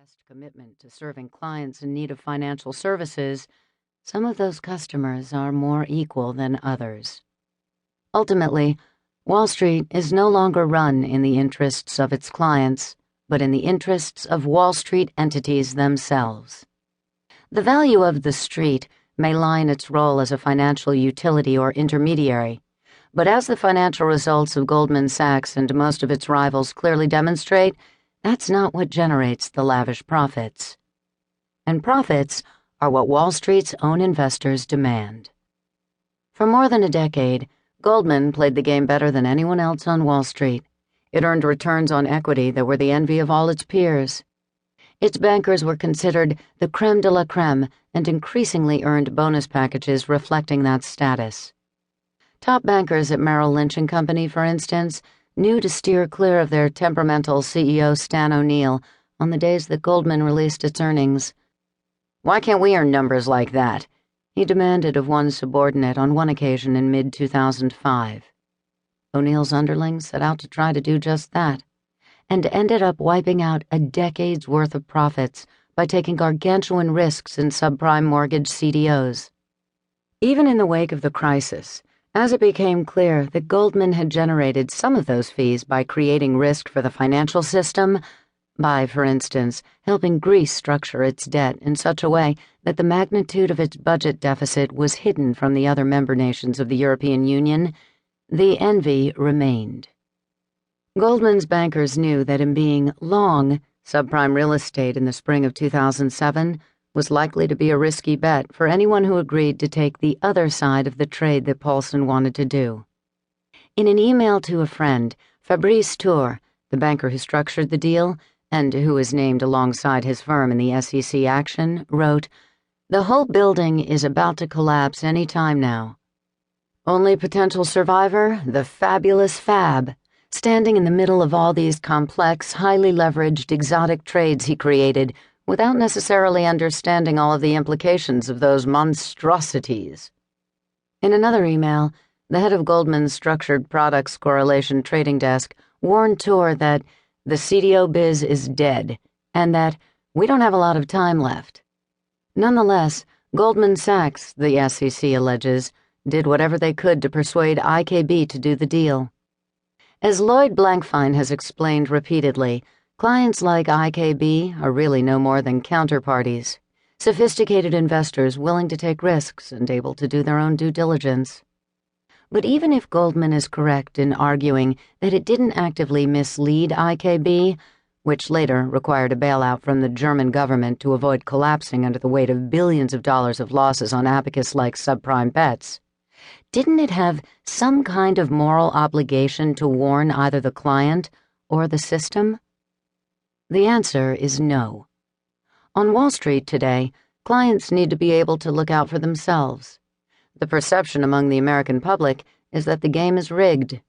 professed commitment to serving clients in need of financial services, some of those customers are more equal than others. Ultimately, Wall Street is no longer run in the interests of its clients, but in the interests of Wall Street entities themselves. The value of the street may lie in its role as a financial utility or intermediary, but as the financial results of Goldman Sachs and most of its rivals clearly demonstrate, that's not what generates the lavish profits. And profits are what Wall Street's own investors demand. For more than a decade, Goldman played the game better than anyone else on Wall Street. It earned returns on equity that were the envy of all its peers. Its bankers were considered the creme de la creme and increasingly earned bonus packages reflecting that status. Top bankers at Merrill, Lynch and Company, for instance, knew to steer clear of their temperamental CEO Stan O'Neill on the days that Goldman released its earnings. "Why can't we earn numbers like that?" he demanded of one subordinate on one occasion in mid-2005. O'Neill's underlings set out to try to do just that, and ended up wiping out a decade's worth of profits by taking gargantuan risks in subprime mortgage CDOs. Even in the wake of the crisis, as it became clear that Goldman had generated some of those fees by creating risk for the financial system, by, for instance, helping Greece structure its debt in such a way that the magnitude of its budget deficit was hidden from the other member nations of the European Union, the envy remained. Goldman's bankers knew that in being long subprime real estate in the spring of 2007 was likely to be a risky bet for anyone who agreed to take the other side of the trade that Paulson wanted to do. In an email to a friend, Fabrice Tour, the banker who structured the deal, and who is named alongside his firm in the SEC action, wrote, "The whole building is about to collapse any time now. Only potential survivor, the fabulous Fab, standing in the middle of all these complex, highly leveraged, exotic trades he created without necessarily understanding all of the implications of those monstrosities." In another email, the head of Goldman's Structured Products Correlation Trading Desk warned Tour that the CDO biz is dead and that we don't have a lot of time left. Nonetheless, Goldman Sachs, the SEC alleges, did whatever they could to persuade IKB to do the deal. As Lloyd Blankfein has explained repeatedly, clients like IKB are really no more than counterparties, sophisticated investors willing to take risks and able to do their own due diligence. But even if Goldman is correct in arguing that it didn't actively mislead IKB, which later required a bailout from the German government to avoid collapsing under the weight of billions of dollars of losses on abacus-like subprime bets, didn't it have some kind of moral obligation to warn either the client or the system? The answer is no. On Wall Street today, clients need to be able to look out for themselves. The perception among the American public is that the game is rigged,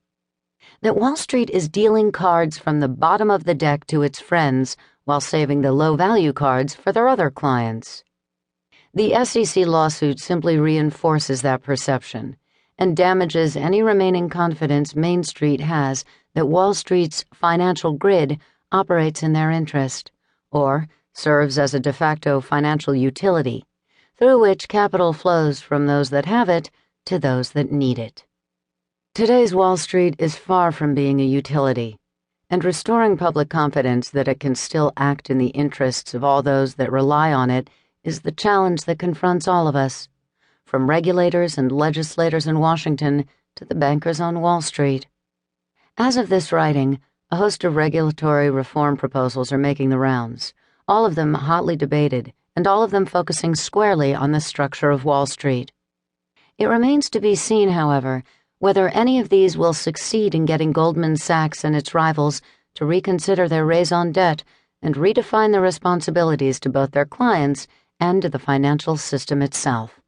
that Wall Street is dealing cards from the bottom of the deck to its friends while saving the low-value cards for their other clients. The SEC lawsuit simply reinforces that perception and damages any remaining confidence Main Street has that Wall Street's financial grid operates in their interest, or serves as a de facto financial utility, through which capital flows from those that have it to those that need it. Today's Wall Street is far from being a utility, and restoring public confidence that it can still act in the interests of all those that rely on it is the challenge that confronts all of us, from regulators and legislators in Washington to the bankers on Wall Street. As of this writing, a host of regulatory reform proposals are making the rounds, all of them hotly debated, and all of them focusing squarely on the structure of Wall Street. It remains to be seen, however, whether any of these will succeed in getting Goldman Sachs and its rivals to reconsider their raison d'etre and redefine their responsibilities to both their clients and to the financial system itself.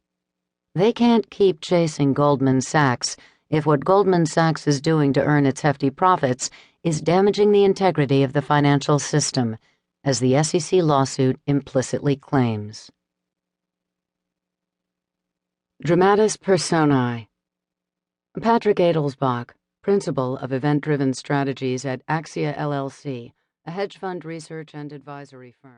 They can't keep chasing Goldman Sachs if what Goldman Sachs is doing to earn its hefty profits is damaging the integrity of the financial system, as the SEC lawsuit implicitly claims. Dramatis Personae. Patrick Adelsbach, Principal of Event-Driven Strategies at Axia LLC, a hedge fund research and advisory firm.